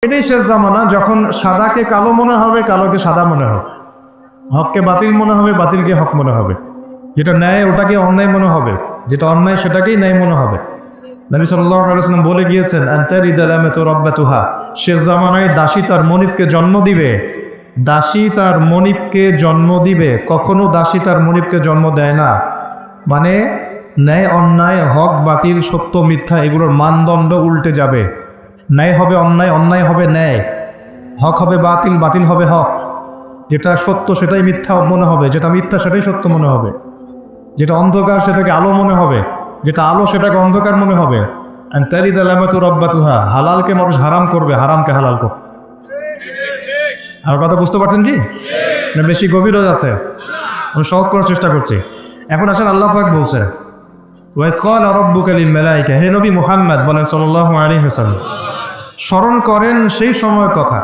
এটাই শেষ জামানা, যখন সাদাকে কালো মনে হবে, কালোকে সাদা মনে হবে, হককে বাতিল মনে হবে, বাতিলকে হক মনে হবে, যেটা ন্যায় ওটাকে অন্যায় মনে হবে, যেটা অন্যায় সেটাকেই ন্যায় মনে হবে। নবী সাল্লাল্লাহু আলাইহি ওয়াসাল্লাম বলে গিয়েছেন, আনতারিদা লামাতু রাব্বাতুহা, শেষ জামানায় দাসী তার মনিবকে জন্ম দিবে। দাসী তার মনিবকে জন্ম দিবে, কখনো দাসী তার মনিবকে জন্ম দেয় না। মানে ন্যায় অন্যায়, হক বাতিল, সত্য মিথ্যা, এগুলোর মানদণ্ড উল্টে যাবে। ন্যায় হবে অন্যায়, অন্যায় হবে ন্যায়, হক হবে বাতিল, বাতিল হবে হক। যেটা সত্য সেটাই মিথ্যা মনে হবে, যেটা মিথ্যা সেটাই সত্য মনে হবে, যেটা অন্ধকার সেটাকে আলো মনে হবে, যেটা আলো সেটাকে অন্ধকার মনে হবে। আনতারিদা লামাতু রাব্বাতুহা, হালালকে মানুষ হারাম করবে, হারামকে হালাল করবে। আর কথা বুঝতে পারছেন কি না? বেশি গভীর হয়ে যাচ্ছে, আমি সহজ করার চেষ্টা করছি। এখন আসেন, আল্লাহ পাক বলছে, ওয়াইজ ক্বালা রাব্বুকা লিল মালায়েকা, হে নবী মুহাম্মদ বলেন সাল্লাল্লাহু আলাইহি ওয়াসাল্লাম, স্মরণ করেন সেই সময়ের কথা।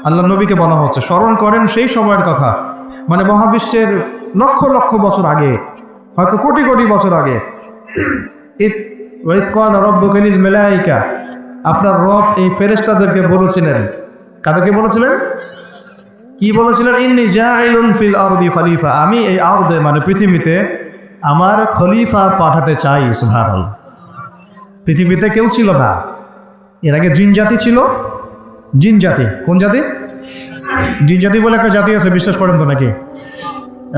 আল্লাহ নবীকে বলা হচ্ছে স্মরণ করেন সেই সময়ের কথা, মানে মহাবিশ্বের লক্ষ লক্ষ বছর আগে, হয়তো কোটি কোটি বছর আগে। ওয়াইজ ক্বালা রাব্বুকা লিল মালায়েকা, আপনার রব এই ফেরেশতাদেরকে বলেছিলেন। কাদেরকে বলেছিলেন? কি বলেছিলেন? ইন্নী জাইলুন ফিল আরদি খলিফা, আমি এই আরদে মানে পৃথিবীতে আমার খলিফা পাঠাতে চাই। সুবহানাল্লাহ। পৃথিবীতে কেউ ছিল না এর আগে, জিন জাতি ছিল। জিন জাতি, কোন জাতি? জিন জাতি বলে একটা জাতি আছে, বিশ্বাস করেন তো নাকি?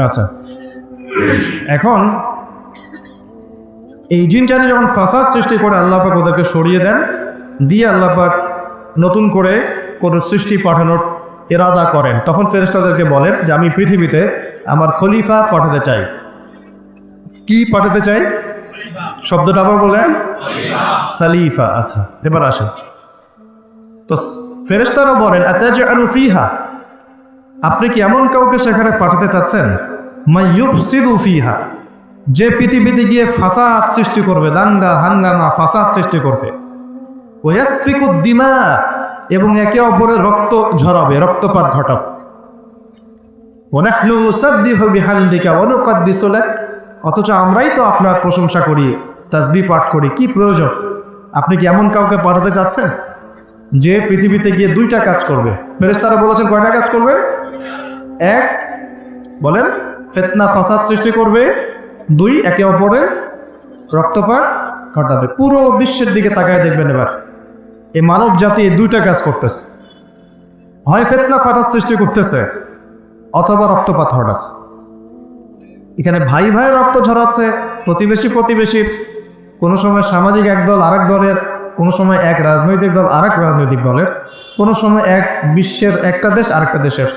আচ্ছা, এখন এই জিন জাতি যখন ফাসাদ সৃষ্টি করে আল্লাহ পাক ওদেরকে সরিয়ে দেন, দিয়ে আল্লাহ পাক নতুন করে কোনো সৃষ্টি পাঠানোর ইরাদা করেন, তখন ফেরেশতাদেরকে বলেন যে আমি পৃথিবীতে আমার খলিফা পাঠাতে চাই। কি পাঠাতে চাই? শব্দটা আবার বলেন, খলিফা। আচ্ছা, এবার আসেন তো ফেরেশতারা বলেন, আতাজআলু ফিহা, আপনি কি এমন কাউকে সেখানে পাঠাতে চাচ্ছেন, মাইয়ুফসিদু ফিহা, যে পৃথিবীতে গিয়ে ফাসাদ সৃষ্টি করবে, দাঙ্গা হাঙ্গামা ফাসাদ সৃষ্টি করবে, ওয়াসফিকুদ দিমা, এবং একে অপরের রক্ত ঝরাবে, রক্তপাত ঘটাবে। ওয়ানাহনু নুসাব্বিহু বিহামদিকা ওয়া নুকদ্দিসু লাক, অথচ আমরাই তো আপনার প্রশংসা করি, তাসবিহ পাঠ করি, কি প্রয়োজন? আপনি কি এমন কাউকে পাঠাতে চাচ্ছেন যে পৃথিবীতে গিয়ে দুইটা কাজ করবে? ফেরেশতারা বলেছেন কয়টা কাজ করবে? এক, বলেন, ফিতনা ফাসাদ সৃষ্টি করবে। দুই, একে অপরের রক্তপাত ঘটাবে। পুরো বিশ্বের দিকে তাকায় দেখবেন এবার, এই মানব জাতি এই দুইটা কাজ করতেছে, হয় ফিতনা ফাসাদ সৃষ্টি করতেছে অথবা রক্তপাত ঘটাচ্ছে। এখানে ভাই ভাই রক্ত ঝরাচ্ছে, প্রতিবেশী প্রতিবেশীর, কোনো সময় সামাজিক একদল আরেক দলের, কোনো সময় এক রাজনৈতিক দল আরেক রাজনৈতিক দলের, কোনো সময় এক বিশ্বের একটা দেশ আরেকটা দেশের।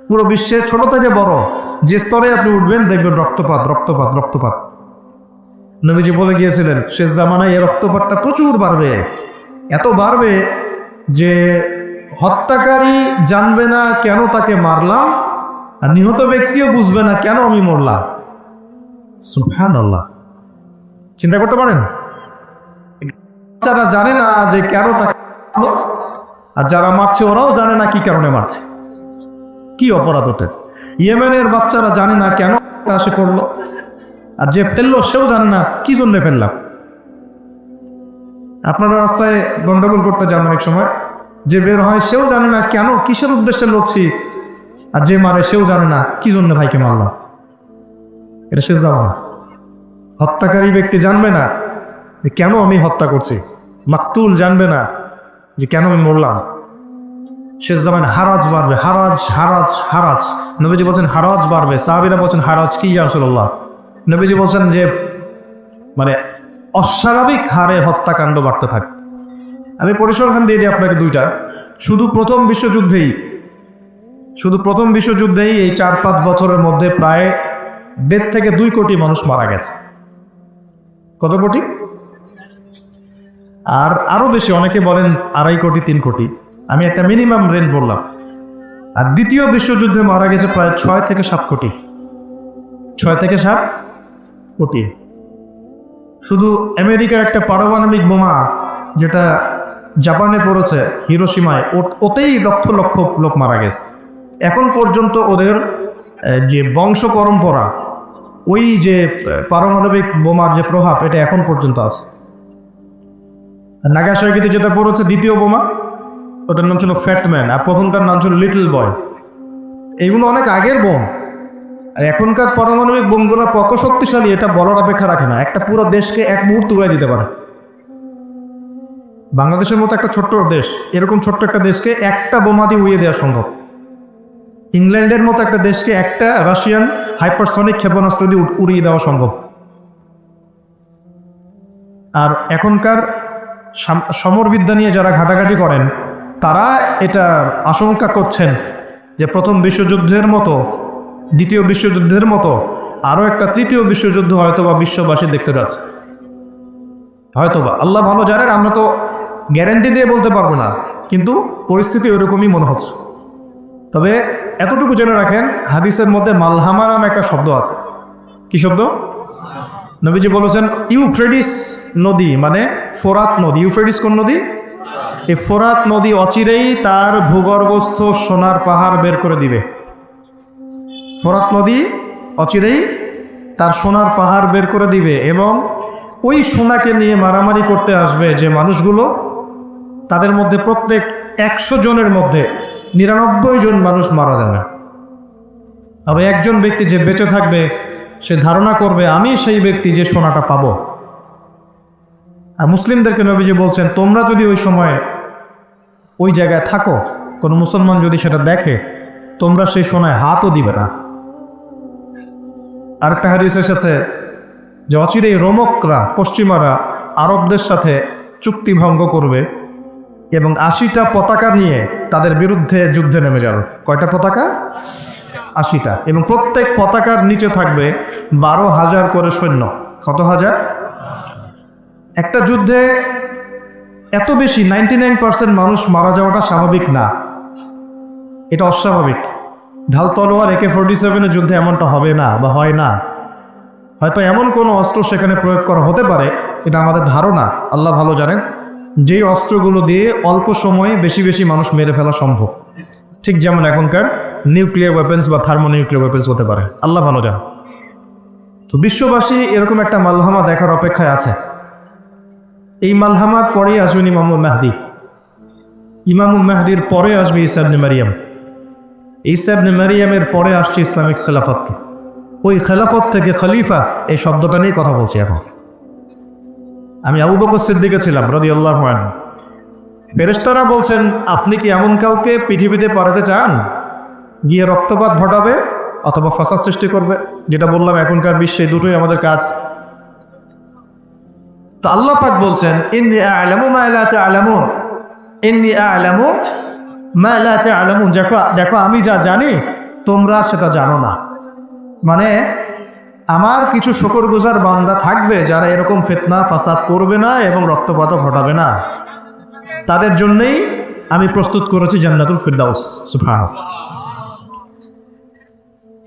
পুরো বিশ্বের ছোট থেকে বড় যে স্তরে আপনি উঠবেন দেখবেন রক্তপাত রক্তপাত রক্তপাত। নবীজি বলে গিয়েছিলেন শেষ জামানায় এই রক্তপাতটা প্রচুর বাড়বে, এত বাড়বে যে হত্যাকারী জানবে না কেন তাকে মারলাম, আর নিহত ব্যক্তিও বুঝবে না কেন আমি মরলাম। সুবহানাল্লাহ, চিন্তা করতে পারেন? যারা জানে না যে কেন তাকে, আর যারা মারছে ওরাও জানে না কি কারণে মারছে, কি অপরাধ ওদের। ইয়েমেনের বাচ্চারা জানে না কেন সে করলো, আর যে ফেললো সেও জানে না কি জন্য ফেললাম। আপনারা রাস্তায় গন্ডগোল করতে যান অনেক সময়, যে বের হয় সেও জানে না কেন, কিসের উদ্দেশ্যে লড়ছি, আর যে মারে সেও জানে না কি জন্য ভাইকে মারলাম। এটা শেষ জামানা। হত্যাকারী ব্যক্তি জানবে না যে কেন আমি হত্যা করছি, মাকতুল জানবে না যে কেন আমি মরলাম। শেষ জামানা হারাজ বাড়বে, হারাজ হারাজ হারাজ। নবীজি বলছেন হারাজ বাড়বে, সাহাবীরা বলছেন হারাজ কি ইয়া রাসূলুল্লাহ? নবীজি বলছেন যে মানে অস্বাভাবিক হারে হত্যাকাণ্ড বাড়তে থাকে। আমি পরিসংখ্যান দিয়ে দিই আপনাকে দুইটা। শুধু প্রথম বিশ্বযুদ্ধেই এই 4-5 বছরের মধ্যে প্রায় 1.5 থেকে 2 কোটি মানুষ মারা গেছে। কত কোটি? আর আরো বেশি, অনেকে বলেন 2.5 কোটি 3 কোটি, আমি একটা মিনিমাম রেঞ্জ বললাম। আর দ্বিতীয় বিশ্বযুদ্ধে মারা গেছে প্রায় 6 থেকে 7 কোটি। 6 থেকে 7 কোটি। শুধু আমেরিকার একটা পারমাণবিক বোমা যেটা জাপানে পড়েছে হিরোশিমায়, ওতেই লক্ষ লক্ষ লোক মারা গেছে। এখন পর্যন্ত ওদের যে বংশ পরম্পরা, ওই যে পারমাণবিক বোমার যে প্রভাব, এটা এখন পর্যন্ত আছে। নাগাসাকিতে যেটা পড়েছে দ্বিতীয় বোমা, ওটার নাম ছিল ফ্যাটম্যান, আর প্রথমটার নাম ছিল লিটল বয়। এইগুলো অনেক আগের বোম। আর এখনকার পারমাণবিক বোমগুলো কত শক্তিশালী এটা বলার অপেক্ষা রাখে না। একটা পুরো দেশকে এক মুহূর্তে উড়াই দিতে পারে। বাংলাদেশের মতো একটা ছোট্ট দেশ, এরকম ছোট্ট একটা দেশকে একটা বোমা দিয়ে উড়িয়ে দেওয়া সম্ভব। ইংল্যান্ডের মতো একটা দেশকে একটা রাশিয়ান হাইপারসনিক ক্ষেপণাস্ত্র দিয়ে উড়িয়ে দেওয়া সম্ভব। আর এখনকার সমরবিদ্যা নিয়ে যারা ঘাটাঘাটি করেন তারা এটা আশঙ্কা করছেন যে প্রথম বিশ্বযুদ্ধের মতো, দ্বিতীয় বিশ্বযুদ্ধের মতো আরও একটা তৃতীয় বিশ্বযুদ্ধ হয়তোবা বিশ্ববাসী দেখতে যাচ্ছে। হয়তোবা, আল্লাহ ভালো জানেন, আমরা তো গ্যারান্টি দিয়ে বলতে পারবো না, কিন্তু পরিস্থিতি ওরকমই মনে হচ্ছে। তবে এতটুকু জেনে রাখেন, হাদিসের মধ্যে মালহামা নাম একটা শব্দ আছে। কি শব্দ? নবীজি বলেছেন ইউফ্রেটিস নদী, মানে ফোরাত নদী। ইউফ্রেটিস কোন নদী? এই ফোরাত নদী অচিরেই তার ভূগর্ভস্থ সোনার পাহাড় বের করে দিবে। ফোরাত নদী অচিরেই তার সোনার পাহাড় বের করে দিবে, এবং ওই সোনাকে নিয়ে মারামারি করতে আসবে যে মানুষগুলো, তাদের মধ্যে প্রত্যেক 100 জনের মধ্যে 99 জন মানুষ মারা যাবে। তবে একজন ব্যক্তি যে বেঁচে থাকবে সে ধারণা করবে আমি সেই ব্যক্তি যে সোনাটা পাবো। আর মুসলিমদেরকে নবীজি বলছেন তোমরা যদি ওই সময় ওই জায়গায় থাকো, কোনো মুসলমান যদি সেটা দেখে, তোমরা সেই সোনায় হাতও দিবে না। আরেকটা হাদিস এসেছে যে অচিরেই রোমকরা, পশ্চিমারা আরবদের সাথে চুক্তি ভঙ্গ করবে এবং 80টা পতাকা নিয়ে তাদের বিরুদ্ধে যুদ্ধে নেমে যাবে। কয়টা পতাকা? 80টা। এবং প্রত্যেক পতাকার নিচে থাকবে 12,000 করে সৈন্য। কত হাজার? একটা যুদ্ধে এত বেশি 99% মানুষ মারা যাওয়াটা স্বাভাবিক না, এটা অস্বাভাবিক। ঢাল তলোয়ার AK-47 যুদ্ধে এমনটা হবে না বা হয় না। হয়তো এমন কোনো অস্ত্র সেখানে প্রয়োগ করা হতে পারে, এটা আমাদের ধারণা, আল্লাহ ভালো জানেন, যেই অস্ত্রগুলো দিয়ে অল্প সময়ে বেশি বেশি মানুষ মেরে ফেলা সম্ভব। ঠিক যেমন এখনকার নিউক্লিয়ার ওয়েপেন্স বা থার্মোনিউক্লিয়ার ওয়েপেন্স হতে পারে, আল্লাহ ভালো জানেন। তো বিশ্ববাসী এরকম একটা মালহামা দেখার অপেক্ষায় আছে। এই মালহামার পরেই আসবেন ইমামুল মাহদি। ইমামুল মাহদির পরে আসবে ঈসা ইবনে মারিয়াম। ঈসা ইবনে মারিয়ামের পরে আসছে ইসলামিক খেলাফত। ওই খেলাফত থেকে খলিফা এই শব্দটা নিয়ে কথা বলছি এখন। আমি আবু বকর সিদ্দিকে ছিলাম রাদিয়াল্লাহু আনহু। ফেরেশতারা বলছেন আপনি কি এমন কাউকে পৃথিবীতে পাঠাতে চান গিয়ে রক্তপাত ঘটাবে অথবা ফাসাদ সৃষ্টি করবে? যেটা বললাম এখনকার বিশ্বে দুটোই আমাদের কাজ। তো আল্লাহ পাক বলছেন ইন্নী আ'লামু মা লা তা'লামুন, ইন্নী আ'লামু মা লা তা'লামুন, দেখো আমি যা জানি তোমরা সেটা জানো না। মানে আমার কিছু শুকরগুজার বান্দা থাকবে যারা এরকম ফিতনা ফাসাদ করবে না এবং রক্তপাতও ঘটাবে না, তাদের জন্যই আমি প্রস্তুত করেছি জান্নাতুল ফিরদাউস। সুবহানাল্লাহ।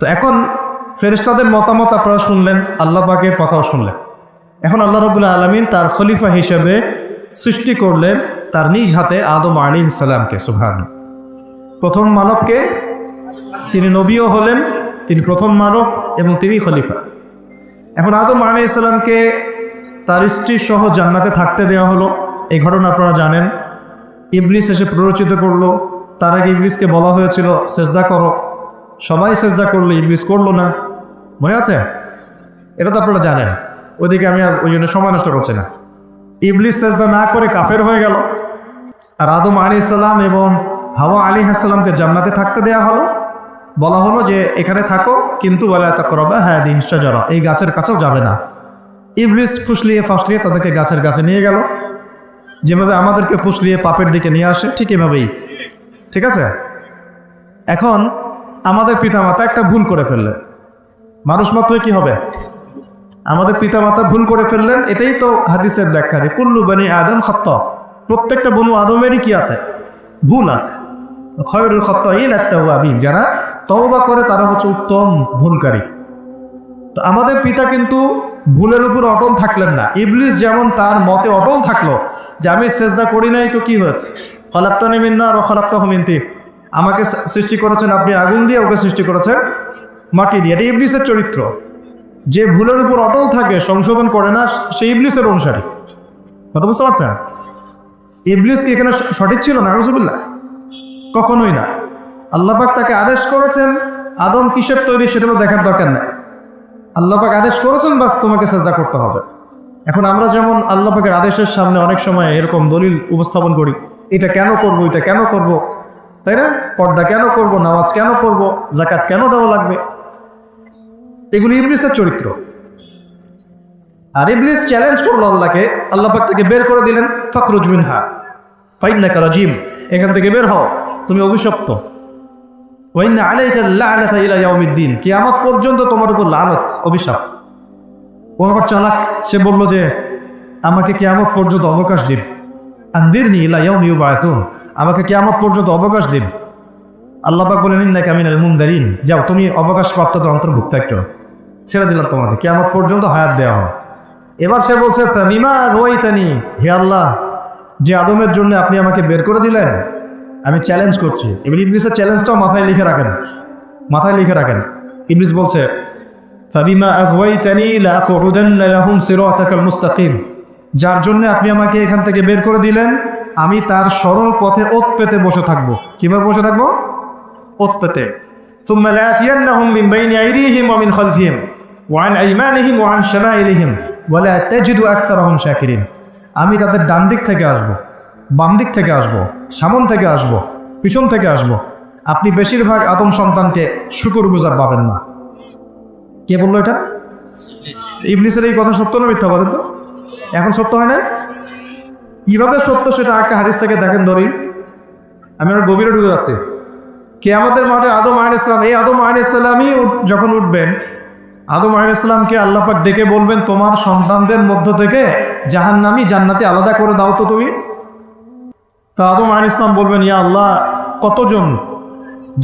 তো এখন ফেরেশতাদের মতামত আপনারা শুনলেন, আল্লাহ পাকের কথাও শুনলেন। এখন আল্লাহ রাব্বুল আলামিন তার খলিফা হিসেবে সৃষ্টি করলেন তার নিজ হাতে আদম আলাইহিস সালামকে। সুবহানাল্লাহ। প্রথম মানবকে, তিনি নবীও হলেন, তিনি প্রথম মানব এবং তিনি খলিফা। এখন আদম আলাইহিস সালামকে তার স্ত্রী সহ জান্নাতে থাকতে দেওয়া হলো। এই ঘটনা আপনারা জানেন। ইবলিস এসে প্ররোচিত করলো। তার আগে ইবলিসকে বলা হয়েছিল সেজদা করো, সবাই সেজদা করলো, ইবলিস করলো না। মনে আছে? এটা তো আপনারা জানেন। ওইদিকে আমি ওই জন্য সময় নষ্ট করছি না। ইবলিস সেজদা না করে কাফের হয়ে গেল। আর আদম আলাইহিস সালাম এবং হাওয়া আলাইহিস সালামকে জান্নাতে থাকতে দেওয়া হলো। বলা হলো যে এখানে থাকো, কিন্তু ওয়ালা তাকরাবা হাদিহিশ শাজারা, এই গাছের কাছেও যাবে না। ইবলিস ফুসলিয়ে ফাসলিয়ে তাদেরকে গাছের কাছে নিয়ে গেল। যেভাবে আমাদেরকে ফুসলিয়ে পাপের দিকে নিয়ে আসে ঠিক এভাবেই। ঠিক আছে? এখন আমাদের পিতামাতা একটা ভুল করে ফেললেন। মানুষ মাত্রই কি হবে? আমাদের পিতামাতা ভুল করে ফেললেন। এটাই তো হাদিসের ব্যাখ্যা, কুল্লু বনি আদম খাত্তা, প্রত্যেকটা বনু আদমেরই কি আছে? ভুল আছে। খায়রুল খাত্তাইন আত-তাওয়াবিন, যারা তওবা করে তারা হচ্ছে উত্তম ভুলকারী। তো আমাদের পিতা কিন্তু ভুলের উপর অটল থাকলেন না। ইবলিস যেমন তার মতে অটল থাকলো যে আমি সেজদা করি নাই তো কি হয়েছে, খালাকতানি মিন নার ওয়া খালাকতাহু মিন তিন, আমাকে সৃষ্টি করেছেন আপনি আগুন দিয়ে, ওকে সৃষ্টি করেছেন মাটি দিয়ে। এটা ইবলিসের চরিত্র। যে ভুলের উপর অটল থাকে, সংশোধন করে না, সেই ইবলিসের অনুসারী। কথা বুঝতে পারছেন? ইবলিস কি এখানে সঠিক ছিল না? নাউজুবিল্লাহ, কখনোই না। আল্লাহ পাক তাকে আদেশ করেছেন, আদম কিসের তৈরি সেটা তো দেখার দরকার নেই। আল্লাহ পাক আদেশ করেছেন, বাস তোমাকে সাজদা করতে হবে। এখন আমরা যেমন আল্লাহ পাকের আদেশের সামনে অনেক সময় এরকম দলিল উপস্থাপন করি, এটা কেন করব, এটা কেন করব, তাই না? পর্দা কেন করব, নামাজ কেন করব, যাকাত কেন দেওয়া লাগবে, এগুলি ইবলিসের চরিত্র। আর ইবলিস চ্যালেঞ্জ করলো আল্লাহকে, আল্লাহ পাক থেকে বের করে দিলেন, ফাখরুজ মিনহা ফাইন্নাকা রাজিম, এখান থেকে বের হও, তুমি অভিশপ্ত। ওয়াইন্না আলাইকা লা'নাতা ইলা ইয়াউমিদ্দিন, কিয়ামত পর্যন্ত তোমার উপর লানত, অভিশাপ। ও আবার চালাক, সে বলল যে আমাকে কিয়ামত পর্যন্ত অবকাশ দিন, আনদিরনি ইলা ইয়াউমি ইউবআসুন, আমাকে কিয়ামত পর্যন্ত অবকাশ দিন। আল্লাহ পাক বলেন ইন্নাকা মিনাল মুনদারিন, যাও তুমি অবকাশপ্রাপ্তদের অন্তর্ভুক্ত একজন, ছেড়ে দিলাম তোমাকে, কিয়ামত পর্যন্ত হায়াত দেওয়া হয়। এবার সে বলছে তামিমা রওয়াইতানি, হে আল্লাহ, যে আদমের জন্য আপনি আমাকে বের করে দিলেন, আমি চ্যালেঞ্জ করছি। এবার ইবলিসের চ্যালেঞ্জটাও মাথায় লিখে রাখেন, মাথায় লিখে রাখেন। ইবলিস বলছে ফাবিমা আগওয়াইতানি লাআকুদান্না লাহুম সিরাতাকাল মুস্তাকিম, যার জন্য আপনি আমাকে এখান থেকে বের করে দিলেন, আমি তার সরল পথে ওত পেতে বসে থাকবো। কিভাবে বসে থাকবো? ওত পেতে। সুম্মা লাআতিয়ান্নাহুম মিন বাইনি আইদিহিম ওয়া মিন খালফিহিম ওয়া আন আইমানিহিম ওয়া আন শামাইলিহিম ওয়া লা তাজিদু আকসারাহুম শাকিরিন, আমি তাদের ডান দিক থেকে আসবো, বাম দিক থেকে আসবো, সামন থেকে আসবো, পিছন থেকে আসবো, আপনি বেশিরভাগ আদম সন্তানকে শুকরগুজার পাবেন না। কে বললো এটা? ইবলিসের এই কথা সত্য না মিথ্যা বলেন তো? এখন সত্য হয় না? কিভাবে সত্য সেটা একটা হাদিস থেকে দেখেন ধরি, আমি আর গভীরে ঢুকে যাচ্ছি। কিয়ামতের মাঠে আদম আলাইহিস সালাম, এই আদম আলাইহিস সালামই যখন উঠবেন, আদম আলাইহিস সালামকে আল্লাহ পাক ডেকে বলবেন, তোমার সন্তানদের মধ্য থেকে জাহান্নামী জান্নাতি আলাদা করে দাও তো তুমি। তো আদম আলাইহিস সালাম বলবেন, ইয়া আল্লাহ, কতজন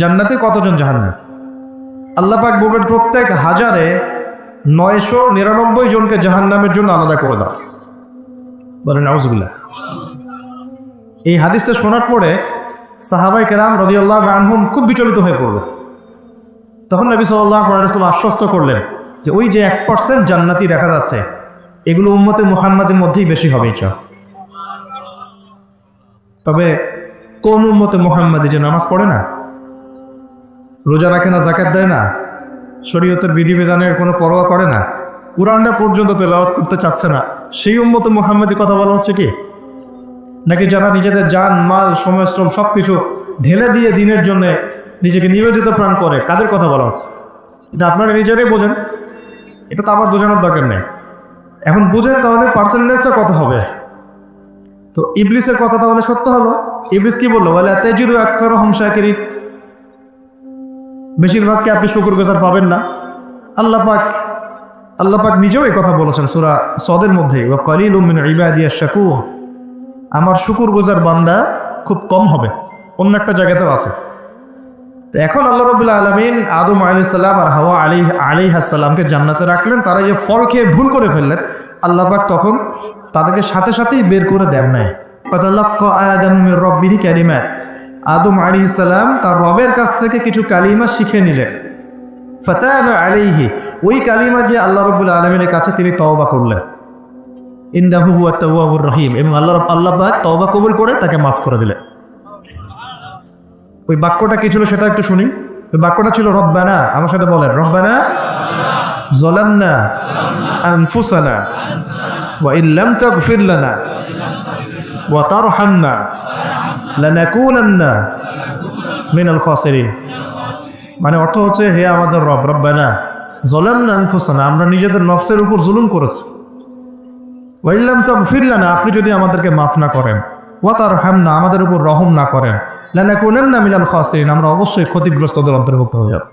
জান্নাতে, কতজন জাহান্নামে? আল্লাহ পাক বলবেন, প্রত্যেক 1000-এ 999 জনকে জাহান্নামের জন্য আলাদা করে দাও। বলেন নাউজুবিল্লাহ। এই হাদিসটা শোনার পরে সাহাবায়ে কেরাম রাদিয়াল্লাহু আনহুম খুব বিচলিত হয়ে পড়ল। তখন নবী সাল্লাল্লাহু আলাইহি ওয়াসাল্লাম আশ্বস্ত করলেন যে ওই যে 1% জান্নাতি দেখা যাচ্ছে, এগুলো উম্মতে মুহাম্মাদের মধ্যেই বেশি হবে ইনশাআল্লাহ। তবে কোন উম্মতে মুহাম্মাদি যে নামাজ পড়ে না, রোজা রাখে না, যাকাত দেয় না, শরীয়তের বিধিবিধানের কোনো পরোয়া করে না, কুরআনটা পর্যন্ত তেলাওয়াত করতে চাচ্ছে না, সেই উম্মতে মুহাম্মাদি কথা বলা হচ্ছে কি? নাকি যারা নিজেদের জান, মাল, সময়, শ্রম সব কিছু ঢেলে দিয়ে দিনের জন্য নিজেকে নিবেদিত প্রাণ করে, কাদের কথা বলা হচ্ছে? এটা আপনারা নিজেরাই বোঝেন, এটা তো আবার বোঝানোর দরকার নেই। এখন বুঝেন তাহলে পার্সেন্টেজটা কত হবে। তো ইবলিসের কথা তাহলে সত্য হলো। ইবলিস কি বললো? ওয়ালা তাজিদু আকসারহুম শাকিরিন, বেশিরভাগকে আপনি শুকরগুজার পাবেন না। আল্লাহ পাক নিজেও এই কথা বলেছেন সূরা সদের মধ্যে, ওয়া কালিলুম মিন ইবাদিয়াশ শাকুর, আমার শুকরগুজার বান্দা খুব কম হবে। অন্য একটা জায়গাতেও আছে। তো এখন আল্লাহ রাব্বুল আলামিন আদম আলাইহিস সালাম আর হাওয়া আলাইহিস সালামকে জান্নাতে রাখলেন, তারা যে ফল খেয়ে ভুল করে ফেললেন, আল্লাহ পাক তখন তাদেরকে সাথে সাথেই বের করে দেন নাই। ফাতালাক্কা আদম মির রাব্বিহি কালিমাত, আদম আলাইহিস সালাম তার রবের কাছ থেকে কিছু কালিমা শিখে নিলেন। ফাতাবা আলাইহি, ওই কালিমা যে আল্লাহ রাব্বুল আলামিনের কাছে তিনি তওবা করলেন। ইন্নাহু হুয়াত তাওয়াবুর রহিম, এবং আল্লাহ পাক তওবা কবুল করে তাকে মাফ করে দিলেন। ওই বাক্যটা কি ছিল সেটা একটু শুনি। ওই বাক্যটা ছিল রব্বানা, আমার সাথে বলেন, রব্বানা যালামনা আনফুসানা ওয়া ইল্লাম তাগফির লানা ওয়া তারহামনা লানাকুনান্না মিনাল খাসিরিন। মানে অর্থ হচ্ছে, হে আমাদের রব, রব্বানা যালামনা আনফুসানা, আমরা নিজেদের নফসের উপর জুলুম করেছি, ওয়া ইল্লাম তাগফির লানা, আপনি যদি আমাদেরকে মাফ না করেন, ওয়া তারহামনা, আমাদের উপর রহম না করেন, লানাকুনান্না মিনাল খাসিরিন, আমরা অবশ্যই ক্ষতিগ্রস্তদের অন্তর্ভুক্ত হয়ে যাব।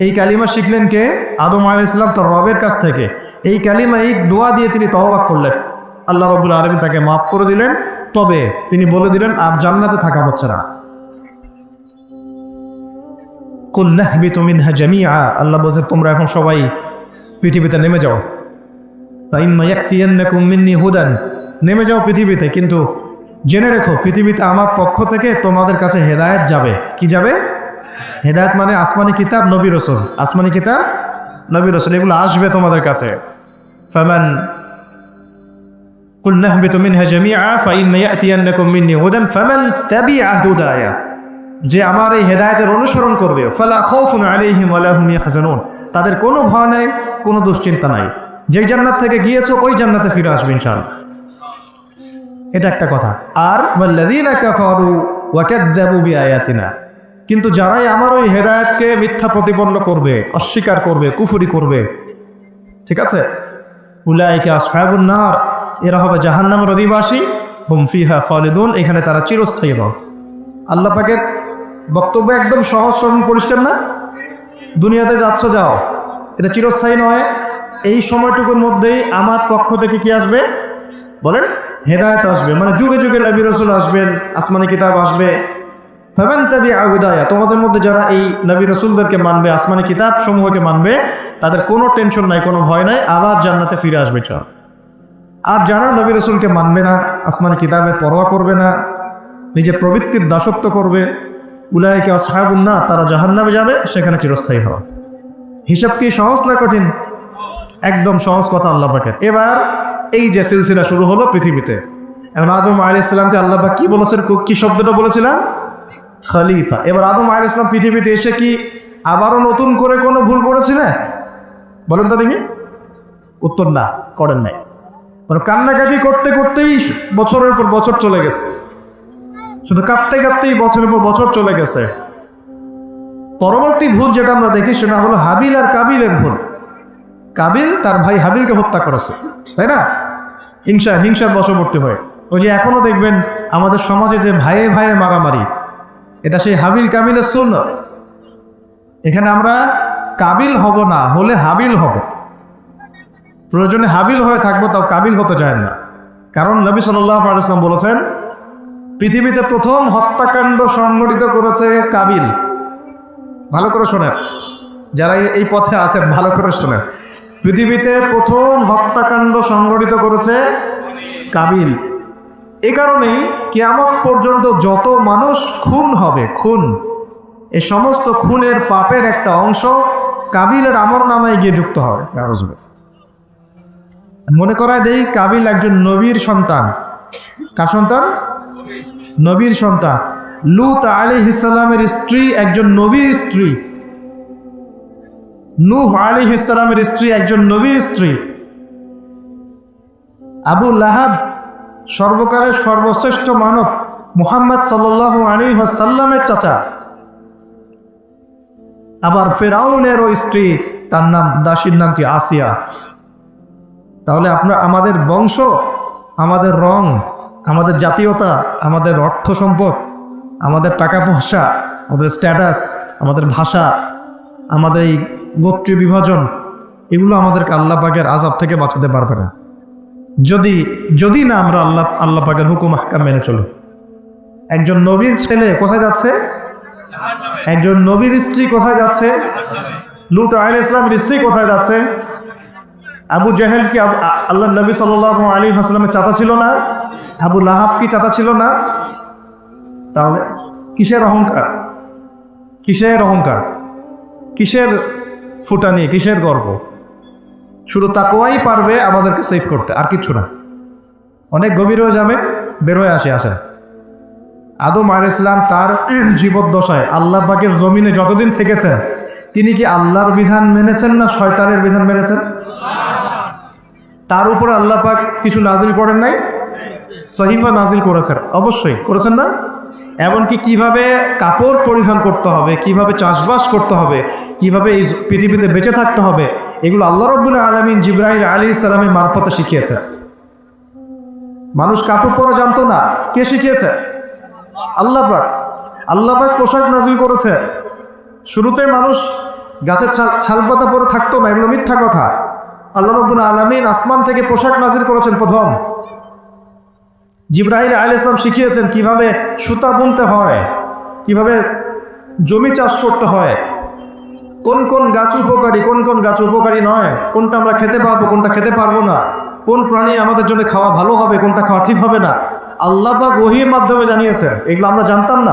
এই কালিমা শিখলেন কে? আদম আলাইহিস সালাম তার রবের কাছ থেকে। এই কালিমা, এই দোয়া দিয়ে তিনি তওবা করলেন, আল্লাহ রাব্বুল আলামিন তাকে মাফ করে দিলেন। তবে তিনি বলে দিলেন আর জান্নাতে থাকা হচ্ছে না। কুল নাহবিতু মিনহা জামিআ, আল্লাহ বলছে তোমরা এখন সবাই পৃথিবীতে নেমে যাও। ফাইম্মা ইয়াতিয়ান্নাকুম মিন্নি হুদান, নেমে যাও পৃথিবীতে, কিন্তু জেনে রেখো পৃথিবীতে আমার পক্ষ থেকে তোমাদের কাছে হেদায়েত যাবে। কি যাবে? হেদায়েত মানে আসমানি কিতাব, নবী রাসূল, আসমানি কিতাব, নবী রাসূল, এগুলো আসবে তোমাদের কাছে। ফামান কুল নাহবিতু মিনহা জামিআ ফাইম্মা ইয়াতিয়ান্নাকুম মিন্নী হুদান ফামান তাবিআ হুদায়া, যে আমার এই হেদায়েতের অনুসরণ করবে ফালা খাউফুন আলাইহিম ওয়ালা হুম ইয়াহজানুন, তাদের কোনো ভয় নাই, কোনো দুশ্চিন্তা নাই। যেই জান্নাত থেকে গিয়েছো ওই জান্নাতে ফিরে আসবে ইনশাআল্লাহ। এটা একটা কথা। আর ওয়াল্লাযীনা কাফারু ওয়া কাযযাবু বিআয়াতিনা, কিন্তু যারাই আমার ওই হেদায়েতকে মিথ্যা প্রতিপন্ন করবে, অস্বীকার করবে, কুফরি করবে, ঠিক আছে, উলাইকা আসহাবুন নার, এরা হবে জাহান্নামের অধিবাসী, হুম ফিহা খালিদুন, এখানে তারা চিরস্থায়ী হবে। আল্লাহ পাকের বক্তব্য একদম সহজ সরল পরিষ্কার না? দুনিয়াতে যাচ্ছ যাও, এটা চিরস্থায়ী নয়। এই সময়টুকুর মধ্যেই আমার পক্ষ থেকে কি আসবে বলেন? হেদায়েত আসবে, মানে যুগে যুগে নবী রাসূল আসবেন, আসমানি কিতাব আসবে। ফামান তাবিআ হুদায়া, তোমাদের মধ্যে যারা এই নবী রাসূলদেরকে মানবে, আসমানি কিতাব সমূহকে মানবে, তাদের কোনো টেনশন নাই, কোনো ভয় নাই, আবার জান্নাতে ফিরে আসবে। আর যারা নবী রাসূলকে মানবে না, আসমানি কিতাবের পরোয়া করবে না, নিজের প্রবৃত্তির দাসত্ব করবে, উলাইকা আসহাবুন নার, তারা জাহান্নামে যাবে, সেখানে চিরস্থায়ী হবে। হিসাব কি সহজ না কঠিন? একদম সহজ কথা আল্লাহ পাকের। এবার এই যে সিলসিলা শুরু হলো পৃথিবীতে, এখন আদম আলাইহিস সালামকে আল্লাহ পাক কি বলেছেন, কি শব্দটা বলেছিলাম? খলিফা। এবার আদম আলাইহিস সালাম পৃথিবীতে এসে কি আবারও নতুন করে কোনো ভুল করেছিলেন? বলেন তো দেখি। উত্তর না, করেন নাই। মানে কান্নাকাটি করতে করতেই বছরের পর বছর চলে গেছে, শুধু কাঁদতে কাঁদতেই বছরের পর বছর চলে গেছে। পরবর্তী ভুল যেটা আমরা দেখি সেটা হলো হাবিল আর কাবিলের ভুল। কাবিল তার ভাই হাবিলকে হত্যা করেছে, তাই না? হিংসার বশবর্তী হয়ে। ওই যে এখনো দেখবেন আমাদের সমাজে যে ভাইয়ে ভাইয়ে মারামারি, এটা সেই হাবিল কাবিলের সুন্নাত। এখানে আমরা কাবিল হব না, হলে হাবিল হব। প্রয়োজনে হাবিল হয়ে থাকবো, তাও কাবিল হতে চায় না। কারণ নবী সাল্লাল্লাহু আলাইহি ওয়াসাল্লাম বলেছেন, পৃথিবীতে প্রথম হত্যাকাণ্ড সংঘটিত করেছে কাবিল। ভালো করে শোনেন, যারা এই পথে আছেন ভালো করে শোনেন, পৃথিবীতে প্রথম হত্যাকাণ্ড সংঘটিত করেছে কাবিল। এ কারণেই কিয়ামত পর্যন্ত যত মানুষ খুন হবে, খুন, এ সমস্ত খুনের পাপের একটা অংশ কাবিলের আমলনামায় গিয়ে যুক্ত হবে। মনে করায় দেই, কাবিল একজন নবীর সন্তান। কার সন্তান? নবীর সন্তান। লূত আলাইহিস সালামের স্ত্রী একজন নবীর স্ত্রী। নূহ আলাইহিস সালামের স্ত্রী একজন নবীর স্ত্রী। আবু লাহাব সর্বকালের সর্বশ্রেষ্ঠ মানব মুহাম্মদ সাল্লাল্লাহু আলাইহি ওয়াসাল্লামের চাচা। আবার ফেরাউনের ওই স্ত্রী, তার নাম, দাসীর নাম কি? আসিয়া। তাহলে আমাদের বংশ, আমাদের রং, আমাদের জাতীয়তা, আমাদের অর্থ সম্পদ, আমাদের টাকা পয়সা, আমাদের স্ট্যাটাস, আমাদের ভাষা, আমাদের এই গোত্রীয় বিভাজন, এগুলো আমাদেরকে আল্লাহ পাকের আযাব থেকে বাঁচাতে পারবে না, যদি না আমরা আল্লাহ পাকের হুকুম আহকাম মেনে চলি। একজন নবীর ছেলে কোথায় যাচ্ছে? একজন নবীর স্ত্রী কোথায় যাচ্ছে? লূত আলাইহিস সালামের স্ত্রী কোথায় যাচ্ছে? আবু জাহেল কি আল্লাহ নবী সাল্লাল্লাহু আলাইহি ওয়াসাল্লামের চাচা ছিল না? আবু লাহাব কি চাচা ছিল না? তাহলে কিসের অহংকার, কিসের অহংকার, কিসের ফুটানি, কিসের গর্ব? শুধু তাকওয়াই পারবে আমাদেরকে সেভ করতে, আর কিচ্ছু না। অনেক গভীর হয়ে যাবে, বের হয়ে আসে। আদম আলাইহিস সালাম তার জীবদ্দশায় আল্লাহ পাকের জমিনে যতদিন থেকেছেন, তিনি কি আল্লাহর বিধান মেনেছেন না শয়তানের বিধান মেনেছেন? তার উপর আল্লাহ পাক কিছু নাজিল করেন নাই? সহিফা নাজিল করেছেন, অবশ্যই করেছেন না? এমনকি কিভাবে কাপড় পরিধান করতে হবে, কিভাবে চাষবাস করতে হবে, কিভাবে এই পৃথিবীতে বেঁচে থাকতে হবে, এগুলো আল্লাহ রাব্বুল আলামিন জিবরাইল আলাইহিস সালামের মারফতে শিখিয়েছেন। মানুষ কাপড় পরা জানতো না, কে শিখিয়েছে? আল্লাহ পাক। আল্লাহ পাক পোশাক নাজিল করেছে। শুরুতে মানুষ গাছের ছালপাতা পরে থাকতো না, এগুলো মিথ্যা কথা। আল্লাহ রাব্বুল আলামিন আসমান থেকে পোশাক নাজিল করেছেন প্রথম। জিবরাইল আলাইহিস সালাম শিখিয়েছেন কিভাবে সুতা বুনতে হয়, কিভাবে জমি চাষ করতে হয়, কোন কোন গাছ উপকারী, কোন কোন গাছ উপকারী নয়, কোনটা আমরা খেতে পারবো, কোনটা খেতে পারবো না, কোন প্রাণী আমাদের জন্য খাওয়া ভালো হবে, কোনটা খাওয়া ঠিক হবে না, আল্লাহ পাক ওহীর মাধ্যমে জানিয়েছেন। এগুলো আমরা জানতাম না।